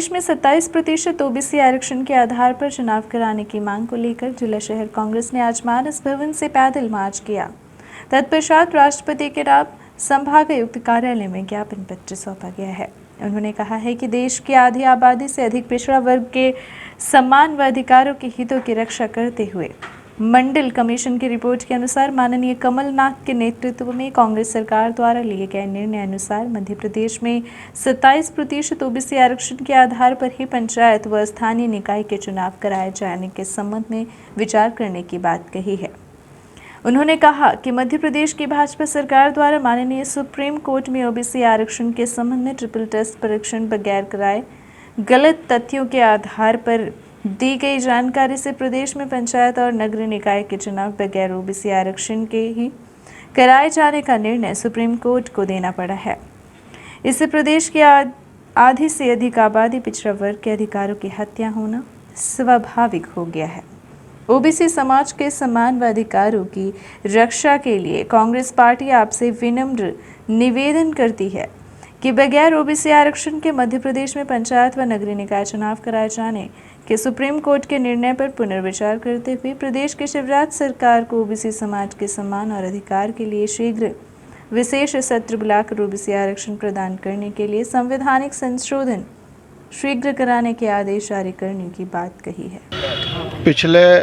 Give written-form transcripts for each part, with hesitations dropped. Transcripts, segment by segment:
प्रदेश में 27% ओबीसी आरक्षण के आधार पर चुनाव कराने की मांग को लेकर जिला शहर कांग्रेस ने आज मानस भवन से पैदल मार्च किया। तत्पश्चात राष्ट्रपति के नाम संभागायुक्त कार्यालय में ज्ञापन पत्र सौंपा गया है। उन्होंने कहा है कि देश की आधी आबादी से अधिक पिछड़ा वर्ग के सम्मान व अधिकारों के हितों की रक्षा करते हुए मंडल कमीशन की रिपोर्ट के अनुसार माननीय कमलनाथ के नेतृत्व में कांग्रेस सरकार द्वारा लिए गए निर्णय अनुसार मध्य प्रदेश में 27% ओबीसी आरक्षण के आधार पर ही पंचायत व स्थानीय निकाय के चुनाव कराए जाने के संबंध में विचार करने की बात कही है। उन्होंने कहा कि मध्य प्रदेश की भाजपा सरकार द्वारा माननीय सुप्रीम कोर्ट में ओबीसी आरक्षण के संबंध में ट्रिपल टेस्ट परीक्षण बगैर कराए गलत तथ्यों के आधार पर दी गई जानकारी से प्रदेश में पंचायत और नगर निकाय के चुनाव बगैर ओबीसी आरक्षण के ही कराए जाने का निर्णय सुप्रीम कोर्ट को देना पड़ा है। इससे प्रदेश की आधी से अधिक आबादी पिछड़ा वर्ग के अधिकारों की हत्या होना स्वाभाविक हो गया है। ओबीसी समाज के सम्मान व अधिकारों की रक्षा के लिए कांग्रेस पार्टी आपसे विनम्र निवेदन करती है कि बगैर ओबीसी आरक्षण के मध्य प्रदेश में पंचायत व नगरीय निकाय चुनाव कराए जाने के सुप्रीम कोर्ट के निर्णय पर पुनर्विचार करते हुए प्रदेश की शिवराज सरकार को ओबीसी समाज के सम्मान और अधिकार के लिए शीघ्र विशेष सत्र बुलाकर ओबीसी आरक्षण प्रदान करने के लिए संवैधानिक संशोधन शीघ्र कराने के आदेश जारी करने की बात कही है। पिछले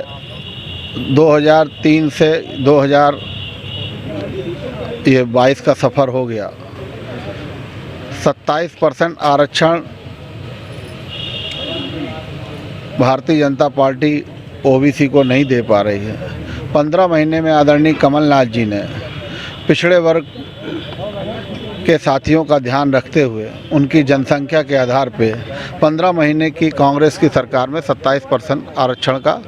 2003 से 2022 का सफ़र हो गया। 27% आरक्षण भारतीय जनता पार्टी ओबीसी को नहीं दे पा रही है। 15 महीने में आदरणीय कमलनाथ जी ने पिछड़े वर्ग के साथियों का ध्यान रखते हुए उनकी जनसंख्या के आधार पे 15 महीने की कांग्रेस की सरकार में 27% आरक्षण का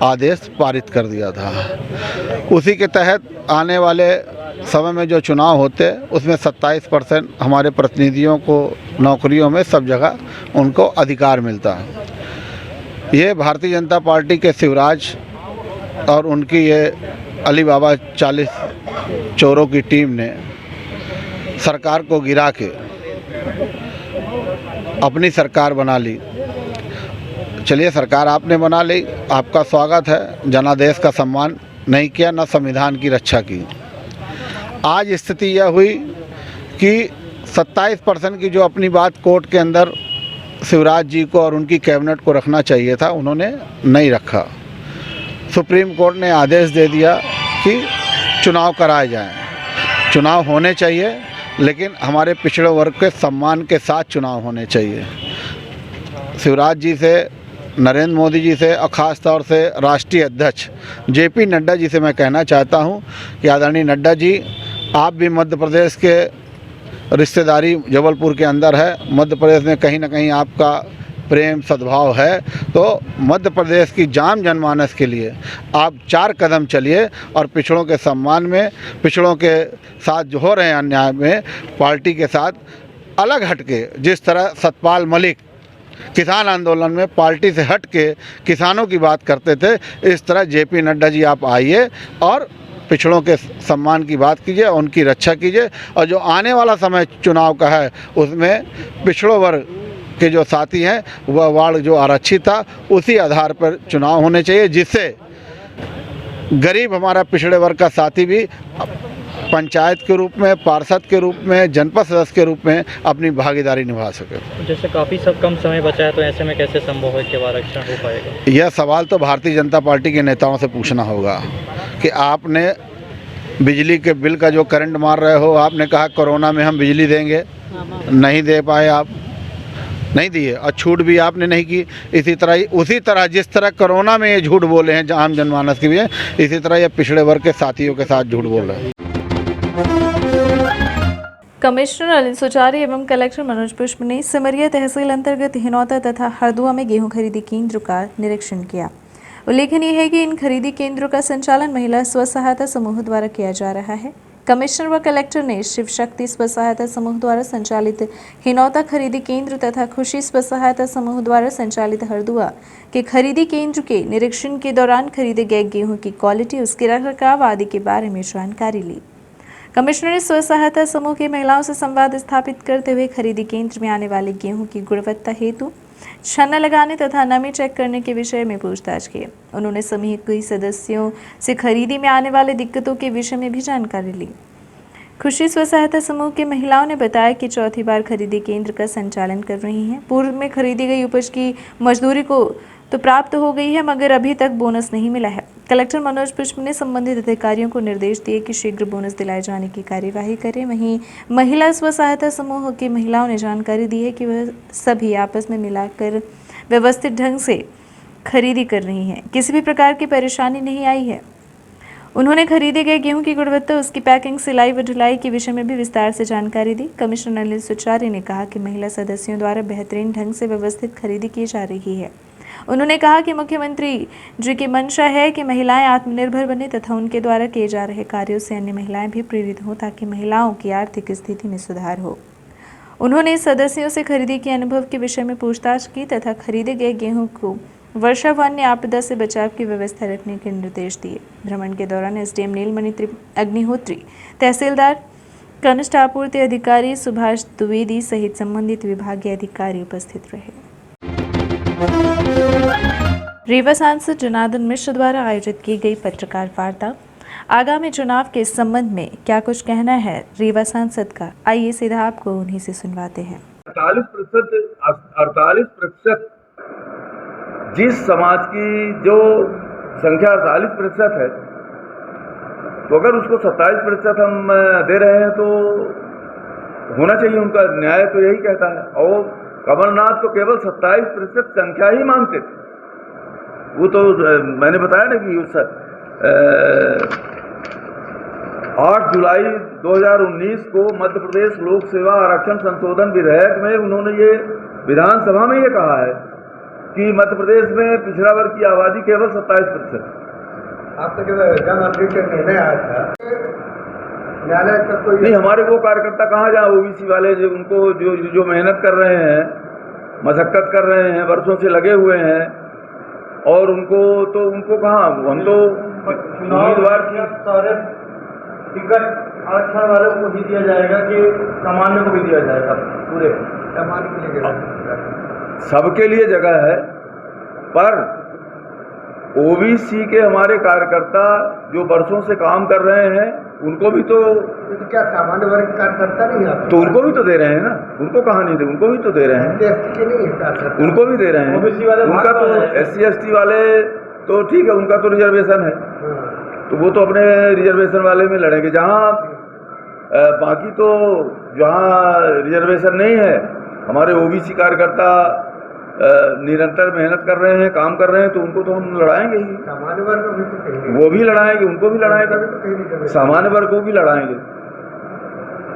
आदेश पारित कर दिया था। उसी के तहत आने वाले समय में जो चुनाव होते उसमें 27% हमारे प्रतिनिधियों को नौकरियों में सब जगह उनको अधिकार मिलता है। ये भारतीय जनता पार्टी के शिवराज और उनकी ये अली बाबा 40 चोरों की टीम ने सरकार को गिरा के अपनी सरकार बना ली। चलिए, सरकार आपने बना ली, आपका स्वागत है। जनादेश का सम्मान नहीं किया, न संविधान की रक्षा की। आज स्थिति यह हुई कि 27% की जो अपनी बात कोर्ट के अंदर शिवराज जी को और उनकी कैबिनेट को रखना चाहिए था, उन्होंने नहीं रखा। सुप्रीम कोर्ट ने आदेश दे दिया कि चुनाव कराए जाएं। चुनाव होने चाहिए, लेकिन हमारे पिछड़े वर्ग के सम्मान के साथ चुनाव होने चाहिए। शिवराज जी से, नरेंद्र मोदी जी से और ख़ास तौर से राष्ट्रीय अध्यक्ष जेपी नड्डा जी से मैं कहना चाहता हूं कि आदरणीय नड्डा जी, आप भी मध्य प्रदेश के रिश्तेदारी जबलपुर के अंदर है। मध्य प्रदेश में कहीं ना कहीं आपका प्रेम सद्भाव है, तो मध्य प्रदेश की जान जनमानस के लिए आप 4 कदम चलिए और पिछड़ों के सम्मान में, पिछड़ों के साथ जो हो रहे हैं अन्याय में, पार्टी के साथ अलग हटके, जिस तरह सतपाल मलिक किसान आंदोलन में पार्टी से हट के किसानों की बात करते थे, इस तरह जेपी नड्डा जी आप आइए और पिछड़ों के सम्मान की बात कीजिए, उनकी रक्षा कीजिए। और जो आने वाला समय चुनाव का है, उसमें पिछड़ों वर्ग के जो साथी हैं, वह वार्ड जो आरक्षित था, उसी आधार पर चुनाव होने चाहिए, जिससे गरीब हमारा पिछड़े वर्ग का साथी भी पंचायत के रूप में, पार्षद के रूप में, जनपद सदस्य के रूप में अपनी भागीदारी निभा सके। जैसे काफ़ी सब कम समय बचा है, तो ऐसे में कैसे संभव है कि आरक्षण हो पाएगा? यह सवाल तो भारतीय जनता पार्टी के नेताओं से पूछना होगा कि आपने बिजली के बिल का जो करंट मार रहे हो, आपने कहा कोरोना में हम बिजली देंगे, नहीं दे पाए, आप नहीं दिए, और छूट भी आपने नहीं की। उसी तरह जिस तरह कोरोना में ये झूठ बोले हैं आम जनमानस के लिए, इसी तरह ये पिछड़े वर्ग के साथियों के साथ झूठ बोल रहे हैं। कमिश्नर अनिल सुचारी एवं कलेक्टर मनोज पुष्प ने सिमरिया तहसील अंतर्गत हिनौता तथा हरदुआ में गेहूं खरीदी केंद्र का निरीक्षण किया। उल्लेखनीय है कि इन खरीदी केंद्रों का संचालन महिला स्व सहायता समूह द्वारा किया जा रहा है। कमिश्नर व कलेक्टर ने शिव शक्ति स्व सहायता समूह द्वारा संचालित हिनौता खरीदी केंद्र तथा खुशी स्व सहायता समूह द्वारा संचालित हरदुआ के खरीदी केंद्र के निरीक्षण के दौरान खरीदे गए गेहूं की क्वालिटी, उसके रखरखाव आदि के बारे में जानकारी ली। कमिश्नर ने स्व सहायता समूह की महिलाओं से संवाद स्थापित करते हुए खरीदी केंद्र में आने वाले गेहूं की गुणवत्ता हेतु छन्ना लगाने तथा नमी चेक करने के विषय में पूछताछ की। उन्होंने समूह के सदस्यों से खरीदी में आने वाले दिक्कतों के विषय में भी जानकारी ली। खुशी स्व सहायता समूह की महिलाओं ने बताया कि चौथी बार खरीदी केंद्र का संचालन कर रही हैं। पूर्व में खरीदी गई उपज की मजदूरी को तो प्राप्त हो गई है, मगर अभी तक बोनस नहीं मिला है। कलेक्टर मनोज पुष्प ने संबंधित अधिकारियों को निर्देश दिए कि शीघ्र बोनस दिलाए जाने की कार्यवाही करें। वहीं महिला स्व सहायता समूह की महिलाओं ने जानकारी दी है कि वह सभी आपस में मिलाकर व्यवस्थित ढंग से खरीदी कर रही हैं, किसी भी प्रकार की परेशानी नहीं आई है। उन्होंने खरीदे गए गेहूं की गुणवत्ता, उसकी पैकिंग, सिलाई व ढुलाई के विषय में भी विस्तार से जानकारी दी। कमिश्नर अनिल सुचारी ने कहा कि महिला सदस्यों द्वारा बेहतरीन ढंग से व्यवस्थित खरीदी की जा रही है। उन्होंने कहा कि मुख्यमंत्री जी की मंशा है कि महिलाएं आत्मनिर्भर बने तथा उनके द्वारा किए जा रहे कार्यों से अन्य महिलाएं भी प्रेरित हों ताकि महिलाओं की आर्थिक स्थिति में सुधार हो। उन्होंने सदस्यों से खरीदी के अनुभव के विषय में पूछताछ की तथा खरीदे गए गेहूं को वर्षा व अन्य आपदा से बचाव की व्यवस्था रखने के निर्देश दिए। भ्रमण के दौरान एसडीएम नीलमणि अग्निहोत्री, तहसीलदार, कनिष्ठ आपूर्ति अधिकारी सुभाष द्विवेदी सहित संबंधित विभागीय अधिकारी उपस्थित रहे। रीवा सांसद जनार्दन मिश्र द्वारा आयोजित की गई पत्रकार वार्ता। आगामी चुनाव के संबंध में क्या कुछ कहना है रीवा सांसद का, आइए सीधा आपको उन्हीं से सुनवाते हैं। 48% जिस समाज की जो संख्या 48% है, तो अगर उसको 27% हम दे रहे हैं तो होना चाहिए। उनका न्याय तो यही कहता है। और कमलनाथ तो केवल 27% संख्या ही मांगते थे। वो तो मैंने बताया ना कि 8 जुलाई 2019 को मध्य प्रदेश लोक सेवा आरक्षण संशोधन विधेयक में उन्होंने ये विधानसभा में ये कहा है कि मध्य प्रदेश में पिछड़ा वर्ग की आबादी केवल 27%। आप तक जन अध्यक्ष का निर्णय आया था, न्यायालय तक कोई नहीं। हमारे वो कार्यकर्ता कहाँ जहाँ ओबीसी वाले जो उनको जो मेहनत कर रहे हैं, मशक्कत कर रहे हैं, वर्षों से लगे हुए हैं, और उनको कहाँ, हम तो उम्मीदवार की सारे टिकट आरक्षण वाले को भी दिया जाएगा कि सामान्य को भी दिया जाएगा? पूरे सामान्य के लिए सबके लिए जगह है, पर ओबीसी के हमारे कार्यकर्ता जो वर्षों से काम कर रहे हैं उनको भी तो क्या सामान्य वर्ग कार्यकर्ता नहीं है? तो उनको भी तो दे रहे हैं ना। उनको कहाँ नहीं दे, उनको भी तो दे रहे हैं। उनको भी दे रहे हैं। ओबीसी वाले उनका तो SC ST वाले तो ठीक है, उनका तो रिजर्वेशन है, तो वो तो अपने रिजर्वेशन वाले में लड़ेंगे। जहाँ बाकी तो जहाँ रिजर्वेशन नहीं है, हमारे ओबीसी कार्यकर्ता निरंतर मेहनत कर रहे हैं, काम कर रहे हैं, तो उनको तो हम लड़ाएंगे ही। सामान्य वर्ग को भी वो भी लड़ाएंगे, उनको भी लड़ाएंगे, सामान्य वर्ग को भी लड़ाएंगे।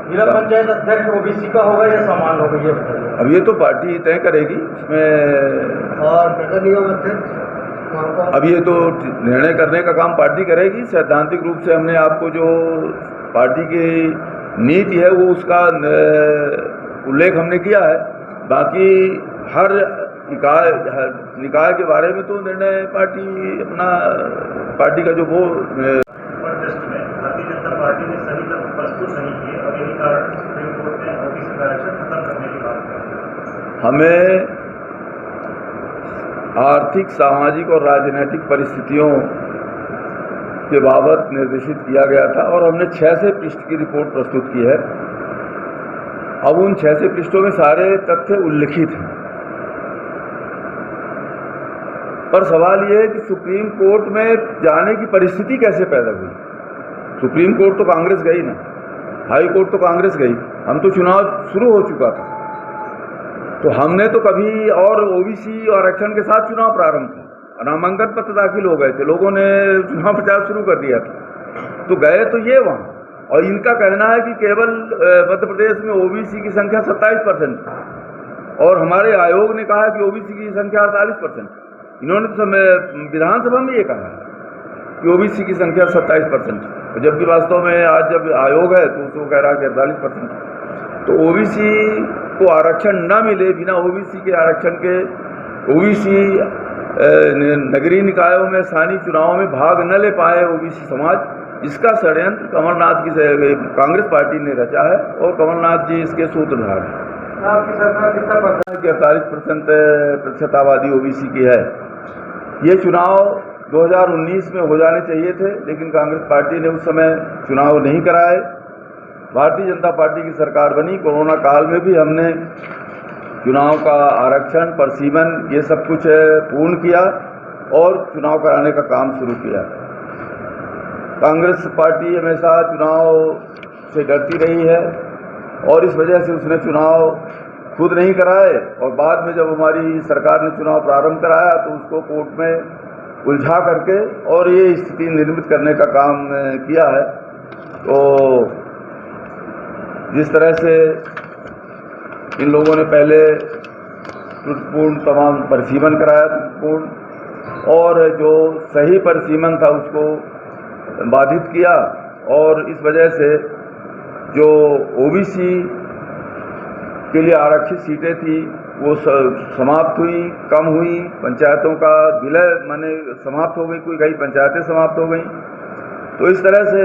जिला पंचायत अध्यक्ष ओबीसी का होगा या सामान्य होगा, ये बताइए। अब ये तो पार्टी तय करेगी इसमें, और नगर निगम अध्यक्ष अब ये तो निर्णय करने का काम पार्टी करेगी। सैद्धांतिक रूप से हमने आपको जो पार्टी की नीति है वो उसका उल्लेख हमने किया है। बाकी हर निकाय के बारे में तो निर्णय पार्टी का जो वो टेस्ट में भारतीय जनता पार्टी ने सही तथ्य प्रस्तुत नहीं किए और यही कारण सुप्रीम कोर्ट ने ओबीसी का आरक्षण खत्म करने की बात की। हमें आर्थिक, सामाजिक और राजनीतिक परिस्थितियों के बाबत निर्देशित किया गया था और हमने 600 पृष्ठ की रिपोर्ट प्रस्तुत की है। अब उन 600 पृष्ठों में सारे तथ्य उल्लिखित हैं, पर सवाल ये है कि सुप्रीम कोर्ट में जाने की परिस्थिति कैसे पैदा हुई। सुप्रीम कोर्ट तो कांग्रेस गई ना, हाई कोर्ट तो कांग्रेस गई, हम तो चुनाव शुरू हो चुका था, तो हमने तो कभी, और ओबीसी आरक्षण के साथ चुनाव प्रारंभ था, नामांकन पत्र दाखिल हो गए थे, लोगों ने चुनाव प्रचार शुरू कर दिया था, तो गए तो ये वहाँ। और इनका कहना है कि केवल मध्य प्रदेश में ओबीसी की संख्या 27% है, और हमारे आयोग ने कहा कि ओबीसी की संख्या 48%। इन्होंने तो विधानसभा में ये कहा कि ओबीसी की संख्या 27%, जबकि वास्तव में आज जब आयोग है तो उसको कह रहा है कि 48%। तो ओबीसी को आरक्षण न मिले, बिना ओबीसी के आरक्षण के ओबीसी नगरीय निकायों में, स्थानीय चुनावों में भाग न ले पाए ओबीसी समाज, इसका षड्यंत्र कमलनाथ की कांग्रेस पार्टी ने रचा है और कमलनाथ जी इसके सूत्रधार हैं। आपकी सरकार कितना परसेंट कि 48% आबादी ओबीसी की है। ये चुनाव 2019 में हो जाने चाहिए थे, लेकिन कांग्रेस पार्टी ने उस समय चुनाव नहीं कराए। भारतीय जनता पार्टी की सरकार बनी, कोरोना काल में भी हमने चुनाव का आरक्षण, परसीमन ये सब कुछ पूर्ण किया और चुनाव कराने का काम शुरू किया। कांग्रेस पार्टी हमेशा चुनाव से डरती रही है और इस वजह से उसने चुनाव खुद नहीं कराए और बाद में जब हमारी सरकार ने चुनाव प्रारंभ कराया तो उसको कोर्ट में उलझा करके और ये स्थिति निर्मित करने का काम किया है। तो जिस तरह से इन लोगों ने पहले त्रुटिपूर्ण तमाम परिसीमन कराया, त्रुटिपूर्ण, और जो सही परिसीमन था उसको बाधित किया और इस वजह से जो ओबीसी के लिए आरक्षित सीटें थी वो समाप्त हुई, कम हुई। पंचायतों का विलय माने समाप्त हो गई, कोई कई पंचायतें समाप्त हो गई। तो इस तरह से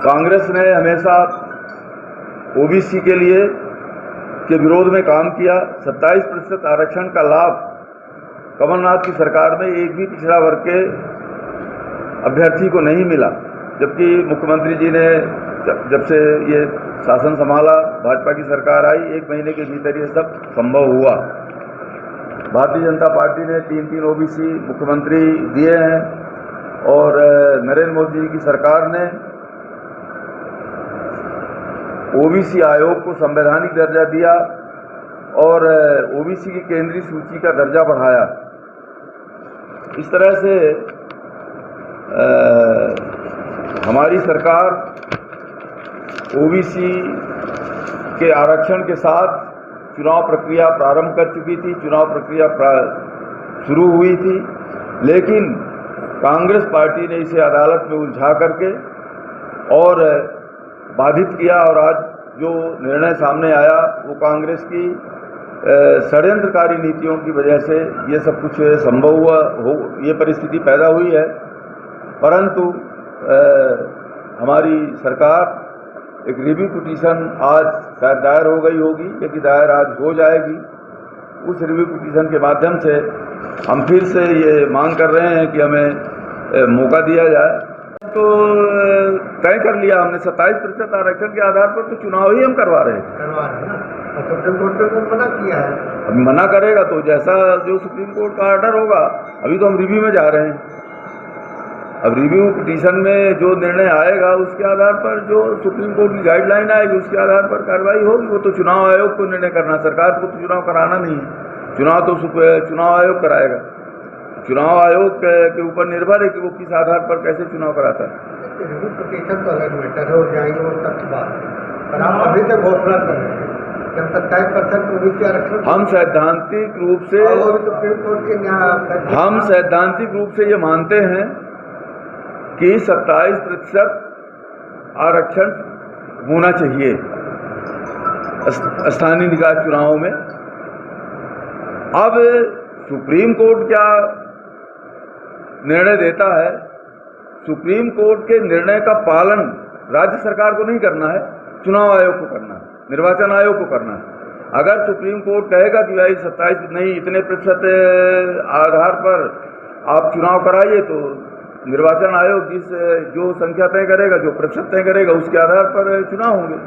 कांग्रेस ने हमेशा ओबीसी के लिए के विरोध में काम किया। 27% आरक्षण का लाभ कमलनाथ की सरकार में एक भी पिछड़ा वर्ग के अभ्यर्थी को नहीं मिला, जबकि मुख्यमंत्री जी ने जब से ये शासन संभाला, भाजपा की सरकार आई, 1 महीने के भीतर ये सब संभव हुआ। भारतीय जनता पार्टी ने 3 ओबीसी मुख्यमंत्री दिए हैं और नरेंद्र मोदी जी की सरकार ने ओबीसी आयोग को संवैधानिक दर्जा दिया और ओबीसी की केंद्रीय सूची का दर्जा बढ़ाया। इस तरह से हमारी सरकार ओबीसी के आरक्षण के साथ चुनाव प्रक्रिया प्रारंभ कर चुकी थी, चुनाव प्रक्रिया शुरू हुई थी, लेकिन कांग्रेस पार्टी ने इसे अदालत में उलझा करके और बाधित किया और आज जो निर्णय सामने आया वो कांग्रेस की षड्यंत्रकारी नीतियों की वजह से ये सब कुछ संभव हुआ हो, ये परिस्थिति पैदा हुई है। परंतु हमारी सरकार एक रिव्यू पिटीशन आज शायद दायर हो गई होगी, यदि दायर आज हो जाएगी, उस रिव्यू पिटीशन के माध्यम से हम फिर से ये मांग कर रहे हैं कि हमें मौका दिया जाए। तो तय कर लिया हमने 27% आरक्षण के आधार पर तो चुनाव ही हम करवा रहे हैं ना, और सुप्रीम कोर्ट ने मना किया है। अब मना करेगा तो जैसा जो सुप्रीम कोर्ट का ऑर्डर होगा, अभी तो हम रिव्यू में जा रहे हैं। अब रिव्यू पिटीशन में जो निर्णय आएगा उसके आधार पर जो सुप्रीम कोर्ट की गाइडलाइन आएगी उसके आधार पर कार्रवाई होगी। वो तो चुनाव आयोग को निर्णय करना, सरकार को तो चुनाव कराना नहीं है, चुनाव तो चुनाव आयोग कराएगा। चुनाव आयोग के ऊपर निर्भर है कि वो किस आधार पर कैसे चुनाव कराता है। रिव्यू पिटीशन तो अलग मैटर हो जाएंगे, वो तब की बात है, पर आप अभी तक घोषणा कर रहे हैं जब 27% ओबीसी आरक्षण हम सैद्धांतिक रूप से सुप्रीम कोर्ट के हम सैद्धांतिक रूप से ये मानते हैं कि 27% आरक्षण होना चाहिए स्थानीय निकाय चुनावों में। अब सुप्रीम कोर्ट क्या निर्णय देता है, सुप्रीम कोर्ट के निर्णय का पालन राज्य सरकार को नहीं करना है, चुनाव आयोग को करना है, निर्वाचन आयोग को करना है। अगर सुप्रीम कोर्ट कहेगा कि भाई 27 नहीं, इतने प्रतिशत आधार पर आप चुनाव कराइए, तो निर्वाचन आयोग जो संख्या तय करेगा, जो प्रतिशत तय करेगा, उसके आधार पर चुनाव होंगे।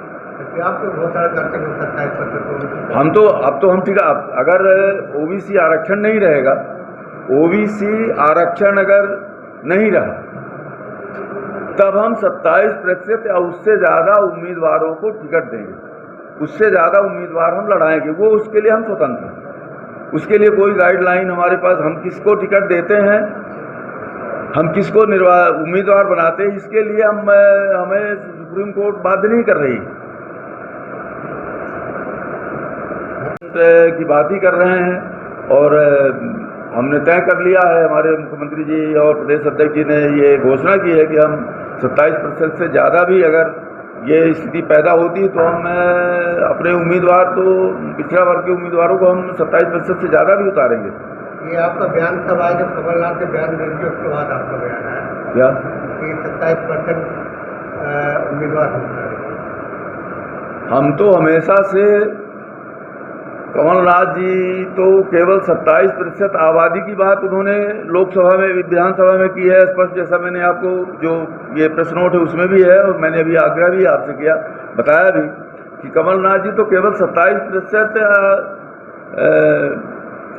आप तो घोषणा करते हैं 27%। हम तो अब तो हम ठीक है, अगर ओबीसी आरक्षण नहीं रहेगा, ओबीसी आरक्षण अगर नहीं रहा, तब हम 27% या उससे ज़्यादा उम्मीदवारों को टिकट देंगे, उससे ज़्यादा उम्मीदवार हम लड़ाएंगे। वो उसके लिए हम स्वतंत्र हैं, उसके लिए कोई गाइडलाइन हमारे पास, हम किसको टिकट देते हैं, हम किसको उम्मीदवार बनाते हैं, इसके लिए हमें सुप्रीम कोर्ट बाध्य नहीं कर रही की बात ही कर रहे हैं। और हमने तय कर लिया है, हमारे मुख्यमंत्री जी और प्रदेश अध्यक्ष जी ने ये घोषणा की है कि हम 27% से ज़्यादा भी अगर ये स्थिति पैदा होती तो हम अपने उम्मीदवार, तो पिछड़ा वर्ग के उम्मीदवारों को हम 27% से ज़्यादा भी उतारेंगे। ये आपका बयान तब आया जब कमलनाथ ने बयान दे दिया, उसके बाद आपका बयान आया क्या कि 27% उम्मीदवार होता है? हम तो हमेशा से कमलनाथ जी तो केवल 27% आबादी की बात उन्होंने लोकसभा में विधानसभा में की है स्पष्ट, जैसा मैंने आपको जो ये प्रेस नोट है उसमें भी है और मैंने अभी आग्रह भी आपसे किया, बताया भी कि कमलनाथ जी तो केवल 27%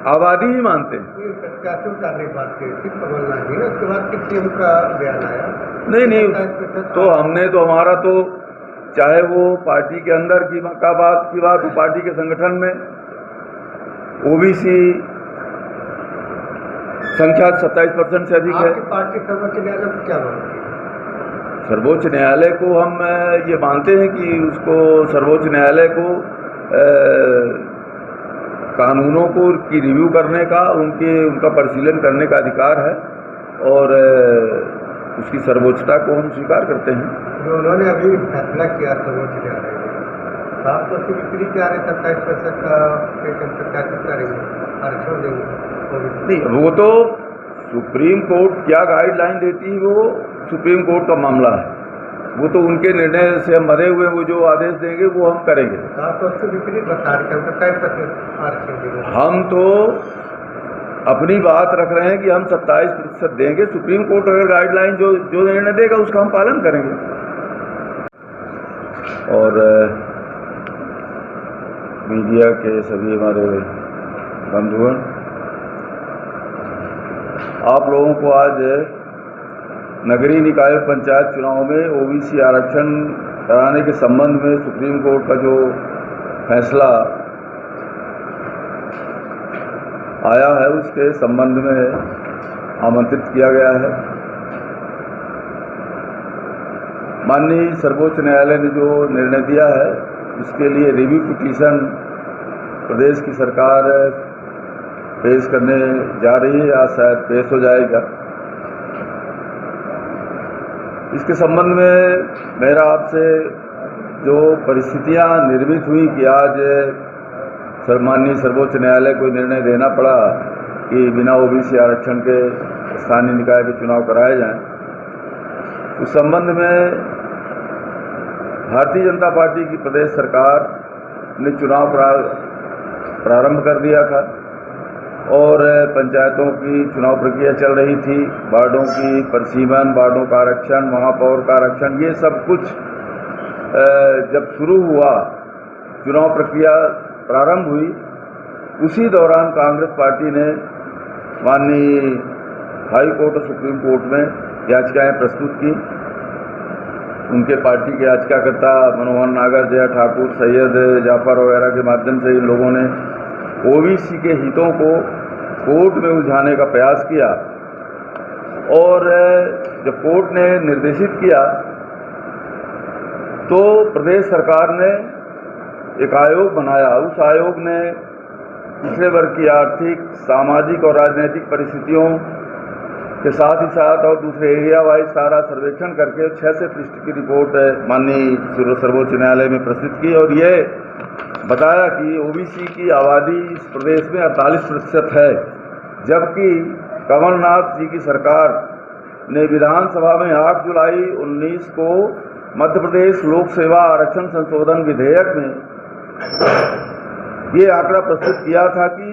आबादी ही मानते हैं। ये प्रत्याशी उतारने की बात की थी कमलनाथ जी ने, उसके बाद फिर सीएम का बयान आया। नहीं तो हमने तो हमारा तो चाहे वो पार्टी के अंदर की बात हो, पार्टी के संगठन में ओबीसी संख्या 27% से अधिक है। आपकी पार्टी सर्वोच्च न्यायालय को क्या मानती है? सर्वोच्च न्यायालय को हम ये मानते हैं कि उसको सर्वोच्च न्यायालय को कानूनों को की रिव्यू करने का उनका परिशीलन करने का अधिकार है और उसकी सर्वोच्चता को हम स्वीकार करते हैं। जो उन्होंने अभी फैसला किया सर्वोच्च न्यायालय ने, साफ तो उसकी बिक्री क्या है, 27% का प्रत्याशित करेंगे, आरक्षण देंगे? नहीं, वो तो सुप्रीम कोर्ट क्या गाइडलाइन देती है वो सुप्रीम कोर्ट का मामला है, वो तो उनके निर्णय से हम मरे हुए, वो जो आदेश देंगे वो हम करेंगे। साफ तो उसकी बिक्री बता रहे हैं 27% आरक्षण देंगे। हम तो अपनी बात रख रहे हैं कि हम 27% देंगे, सुप्रीम कोर्ट अगर गाइडलाइन जो निर्णय देगा उसका हम पालन करेंगे। और मीडिया के सभी हमारे बंधुगण, आप लोगों को आज नगरीय निकाय पंचायत चुनाव में ओबीसी आरक्षण कराने के संबंध में सुप्रीम कोर्ट का जो फैसला आया है उसके संबंध में आमंत्रित किया गया है। माननीय सर्वोच्च न्यायालय ने जो निर्णय दिया है उसके लिए रिव्यू पिटीशन प्रदेश की सरकार पेश करने जा रही है या शायद पेश हो जाएगा। इसके संबंध में मेरा आपसे जो परिस्थितियां निर्मित हुई कि आज माननीय सर्वोच्च न्यायालय को निर्णय देना पड़ा कि बिना ओबीसी आरक्षण के स्थानीय निकाय के चुनाव कराए जाएं, उस संबंध में भारतीय जनता पार्टी की प्रदेश सरकार ने चुनाव प्रारंभ कर दिया था और पंचायतों की चुनाव प्रक्रिया चल रही थी, वार्डों की परिसीमन, वार्डों का आरक्षण, महापौर का आरक्षण, ये सब कुछ जब शुरू हुआ, चुनाव प्रक्रिया प्रारंभ हुई, उसी दौरान कांग्रेस पार्टी ने माननीय हाई कोर्ट और सुप्रीम कोर्ट में याचिकाएं प्रस्तुत की। उनके पार्टी के याचिकाकर्ता मनोहर नागर, जया ठाकुर, सैयद जाफर वगैरह के माध्यम से इन लोगों ने ओबीसी के हितों को कोर्ट में उलझाने का प्रयास किया और जब कोर्ट ने निर्देशित किया तो प्रदेश सरकार ने एक आयोग बनाया। उस आयोग ने पिछले वर्ग की आर्थिक, सामाजिक और राजनीतिक परिस्थितियों के साथ ही साथ और दूसरे एरिया वाइज सारा सर्वेक्षण करके 600 पृष्ठ की रिपोर्ट माननीय सर्वोच्च न्यायालय में प्रस्तुत की और ये बताया कि ओबीसी की आबादी इस प्रदेश में 48% है, जबकि कमलनाथ जी की सरकार ने विधानसभा में 8 जुलाई 19 को मध्य प्रदेश लोक सेवा आरक्षण संशोधन विधेयक में ये आंकड़ा प्रस्तुत किया था कि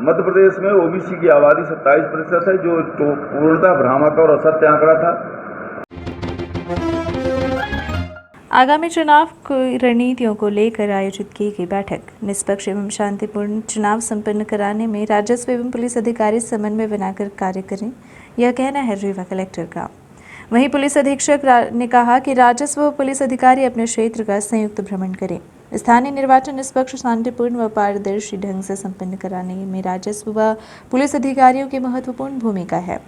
मध्य प्रदेश में ओबीसी की आबादी 27% है, जो पूर्णतः भ्रामक और असत्य आंकड़ा था। आगामी चुनाव की रणनीतियों को लेकर आयोजित की गई बैठक। निष्पक्ष एवं शांतिपूर्ण चुनाव संपन्न कराने में राजस्व एवं पुलिस अधिकारी समन्वय बनाकर कार्य करें, यह कहना है रीवा कलेक्टर का। वहीं पुलिस अधीक्षक ने कहा कि राजस्व व पुलिस अधिकारी अपने क्षेत्र का संयुक्त भ्रमण करें। स्थानीय निर्वाचन निष्पक्ष, शांतिपूर्ण व पारदर्शी ढंग से संपन्न कराने में राजस्व व पुलिस अधिकारियों की महत्वपूर्ण भूमिका है।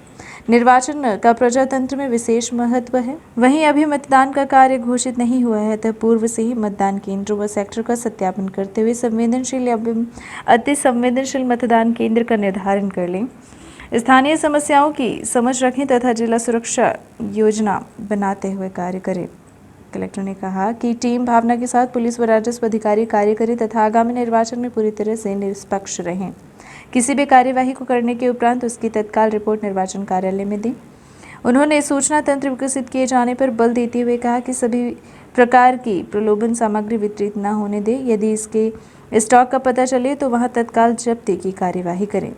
निर्वाचन का प्रजातंत्र में विशेष महत्व है। वहीं अभी मतदान का कार्य घोषित नहीं हुआ है, तब पूर्व से ही मतदान केंद्रों व सेक्टर का सत्यापन करते हुए संवेदनशील एवं अति संवेदनशील मतदान केंद्र का निर्धारण कर लें। स्थानीय समस्याओं की समझ रखें तथा जिला सुरक्षा योजना बनाते हुए कार्य करें। कलेक्टर ने कहा कि टीम भावना के साथ पुलिस व राजस्व अधिकारी कार्य करें तथा आगामी निर्वाचन में पूरी तरह से निष्पक्ष रहें। किसी भी कार्यवाही को करने के उपरांत उसकी तत्काल रिपोर्ट निर्वाचन कार्यालय में दें। उन्होंने सूचना तंत्र विकसित किए जाने पर बल देते हुए कहा कि सभी प्रकार की प्रलोभन सामग्री वितरित न होने दें। यदि इसके स्टॉक का पता चले तो वहां तत्काल जब्ती की कार्यवाही करें।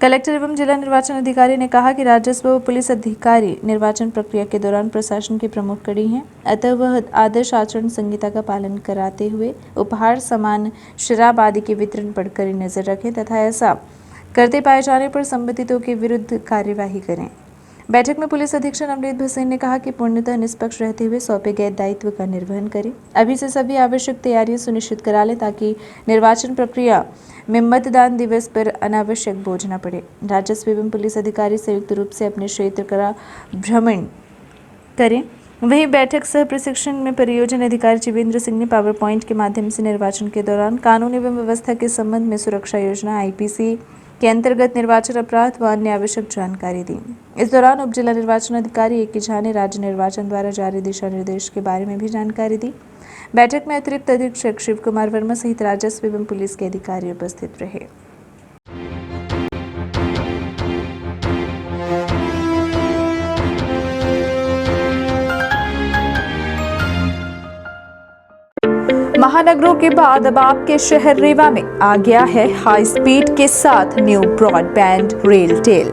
कलेक्टर एवं जिला निर्वाचन अधिकारी ने कहा कि राजस्व व पुलिस अधिकारी निर्वाचन प्रक्रिया के दौरान प्रशासन के प्रमुख कड़ी हैं, अतः वह आदर्श आचरण संहिता का पालन कराते हुए उपहार, सामान, शराब आदि के वितरण पर कड़ी नजर रखें तथा ऐसा करते पाए जाने पर संबंधितों के विरुद्ध कार्यवाही करें। बैठक में पुलिस अधीक्षक अमृत भसीन ने कहा कि पूर्णतः निष्पक्ष रहते हुए सौंपे गए दायित्व का निर्वहन करें। अभी से सभी आवश्यक तैयारियां सुनिश्चित करा लें ताकि निर्वाचन प्रक्रिया में मतदान दिवस पर अनावश्यक बोझ न पड़े। राजस्व एवं पुलिस अधिकारी संयुक्त रूप से अपने क्षेत्र का भ्रमण करें। वहीं बैठक सह प्रशिक्षण में परियोजना अधिकारी जीवेंद्र सिंह ने पावर पॉइंट के माध्यम से निर्वाचन के दौरान कानून एवं व्यवस्था के संबंध में सुरक्षा योजना IPC के अंतर्गत निर्वाचन अपराध व अन्य आवश्यक जानकारी दी। इस दौरान उप जिला निर्वाचन अधिकारी A.K. झा ने राज्य निर्वाचन द्वारा जारी दिशा निर्देश के बारे में भी जानकारी दी। बैठक में अतिरिक्त अधीक्षक शिव कुमार वर्मा सहित राजस्व एवं पुलिस के अधिकारी उपस्थित रहे। महानगरों के बाद अब आपके शहर रीवा में आ गया है हाई स्पीड के साथ न्यू ब्रॉडबैंड रेलटेल,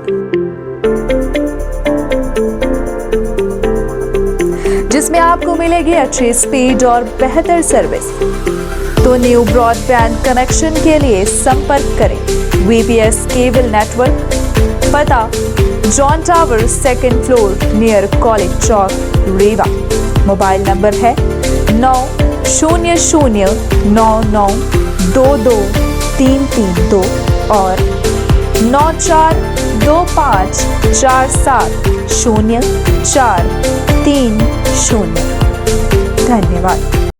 जिसमें आपको मिलेगी अच्छी स्पीड और बेहतर सर्विस। तो न्यू ब्रॉडबैंड कनेक्शन के लिए संपर्क करें VPS केबल नेटवर्क, पता John tower 2nd floor near college चौक रीवा। मोबाइल नंबर है 9000992232 और 9425470430। धन्यवाद।